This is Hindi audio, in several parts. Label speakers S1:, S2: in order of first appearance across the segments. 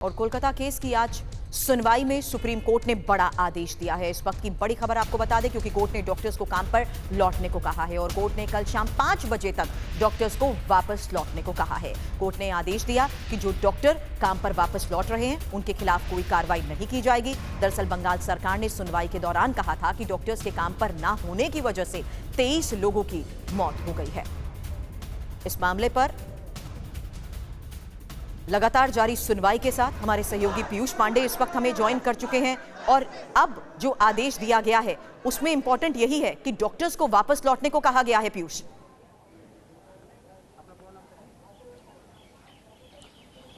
S1: और कोलकाता केस की आज सुनवाई में सुप्रीम कोर्ट ने बड़ा आदेश दिया है। इस वक्त की बड़ी खबर आपको बता दें, क्योंकि कोर्ट ने डॉक्टर्स को काम पर लौटने को कहा है और कोर्ट ने कल शाम 5 बजे तक डॉक्टर्स को वापस लौटने को कहा है। कोर्ट ने आदेश दिया कि जो डॉक्टर काम पर वापस लौट रहे हैं उनके खिलाफ कोई कार्रवाई नहीं की जाएगी। दरअसल बंगाल सरकार ने सुनवाई के दौरान कहा था कि डॉक्टर्स के काम पर ना होने की वजह से 23 लोगों की मौत हो गई है। इस मामले पर लगातार जारी सुनवाई के साथ हमारे सहयोगी पीयूष पांडे इस वक्त हमें ज्वाइन कर चुके हैं और अब जो आदेश दिया गया है उसमें इंपॉर्टेंट यही है कि डॉक्टर्स को वापस लौटने को कहा गया है। पीयूष,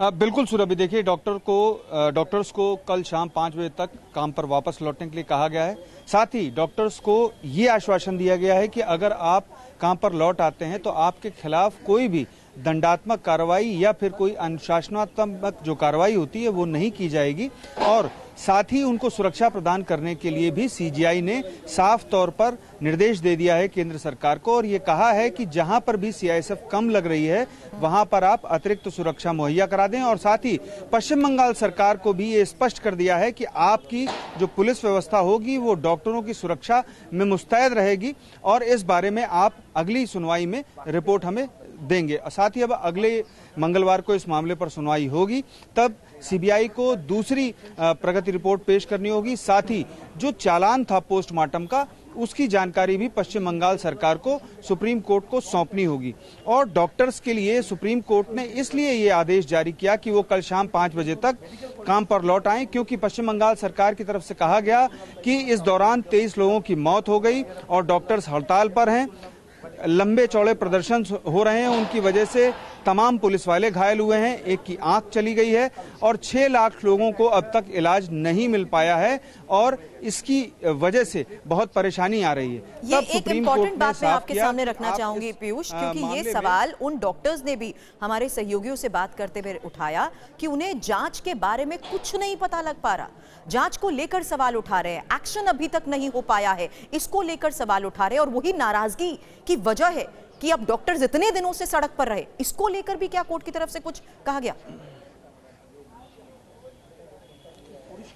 S2: बिल्कुल सुरभि, देखिए डॉक्टर्स को कल शाम 5 बजे तक काम पर वापस लौटने के लिए कहा गया है। साथ ही डॉक्टर्स को ये आश्वासन दिया गया है कि अगर आप काम पर लौट आते हैं तो आपके खिलाफ कोई भी दंडात्मक कार्रवाई या फिर कोई अनुशासनात्मक जो कार्रवाई होती है वो नहीं की जाएगी। और साथ ही उनको सुरक्षा प्रदान करने के लिए भी सीजीआई ने साफ तौर पर निर्देश दे दिया है केंद्र सरकार को और ये कहा है कि जहां पर भी सीआईएसएफ कम लग रही है वहां पर आप अतिरिक्त सुरक्षा मुहैया करा दें। और साथ ही पश्चिम बंगाल सरकार को भी ये स्पष्ट कर दिया है कि आपकी जो पुलिस व्यवस्था होगी वो डॉक्टरों की सुरक्षा में मुस्तैद रहेगी और इस बारे में आप अगली सुनवाई में रिपोर्ट हमें देंगे। साथ ही अब अगले मंगलवार को इस मामले पर सुनवाई होगी, तब सीबीआई को दूसरी प्रगति रिपोर्ट पेश करनी होगी। साथ ही जो चालान था पोस्टमार्टम का उसकी जानकारी भी पश्चिम बंगाल सरकार को सुप्रीम कोर्ट को सौंपनी होगी। और डॉक्टर्स के लिए सुप्रीम कोर्ट ने इसलिए ये आदेश जारी किया कि वो कल शाम 5 बजे तक काम पर लौट आएं, क्योंकि पश्चिम बंगाल सरकार की तरफ से कहा गया कि इस दौरान 23 लोगों की मौत हो गई और डॉक्टर्स हड़ताल पर हैं, लंबे चौड़े प्रदर्शन हो रहे हैं, उनकी वजह से तमाम पुलिस वाले घायल हुए हैं, एक की आंख चली गई है और 6 लाख लोगों को अब तक इलाज नहीं मिल पाया है और इसकी वजह से बहुत परेशानी आ रही है।
S1: ये एक इम्पोर्टेंट बात मैं आपके सामने रखना चाहूंगी पीयूष, क्योंकि ये सवाल उन डॉक्टर्स ने भी हमारे सहयोगियों से बात करते हुए उठाया कि उन्हें जांच के बारे में कुछ नहीं पता लग पा रहा। जांच को लेकर सवाल उठा रहे हैं, एक्शन अभी तक नहीं हो पाया है, इसको लेकर सवाल उठा रहे हैं और वही नाराजगी की वजह है कि अब डॉक्टर्स इतने दिनों से सड़क पर रहे। इसको लेकर भी क्या कोर्ट की तरफ से कुछ कहा गया?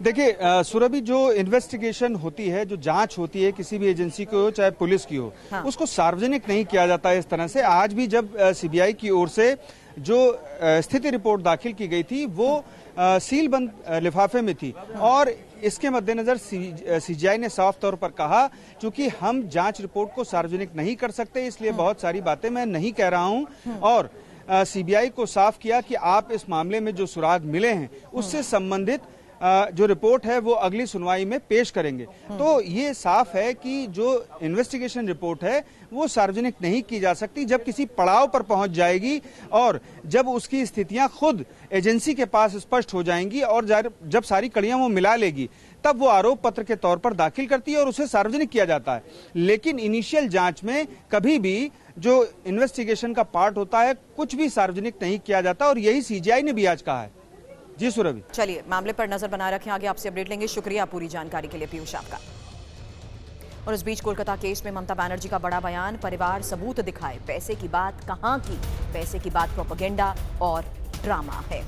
S2: देखिए सुरभि, जो इन्वेस्टिगेशन होती है, जो जांच होती है किसी भी एजेंसी की हो चाहे पुलिस की हो, हाँ, उसको सार्वजनिक नहीं किया जाता है इस तरह से। आज भी जब सीबीआई की ओर से जो स्थिति रिपोर्ट दाखिल की गई थी वो सील बंद लिफाफे में थी और इसके मद्देनजर सीजीआई ने साफ तौर पर कहा क्योंकि हम जांच रिपोर्ट को सार्वजनिक नहीं कर सकते, इसलिए बहुत सारी बातें मैं नहीं कह रहा हूं। और सीबीआई को साफ किया कि आप इस मामले में जो सुराग मिले हैं उससे संबंधित जो रिपोर्ट है वो अगली सुनवाई में पेश करेंगे। तो ये साफ है कि जो इन्वेस्टिगेशन रिपोर्ट है वो सार्वजनिक नहीं की जा सकती। जब किसी पड़ाव पर पहुंच जाएगी और जब उसकी स्थितियां खुद एजेंसी के पास स्पष्ट हो जाएंगी और जब सारी कड़ियां वो मिला लेगी तब वो आरोप पत्र के तौर पर दाखिल करती है और उसे सार्वजनिक किया जाता है। लेकिन इनिशियल जांच में कभी भी जो इन्वेस्टिगेशन का पार्ट होता है कुछ भी सार्वजनिक नहीं किया जाता और यही सीजीआई ने भी आज कहा है। जी सुरभि,
S1: चलिए मामले पर नजर बनाए रखें, आगे आपसे अपडेट लेंगे। शुक्रिया पूरी जानकारी के लिए पीयूष आपका। और इस बीच कोलकाता केस में ममता बनर्जी का बड़ा बयान, परिवार सबूत दिखाए, पैसे की बात कहां की, पैसे की बात प्रोपेगेंडा और ड्रामा है।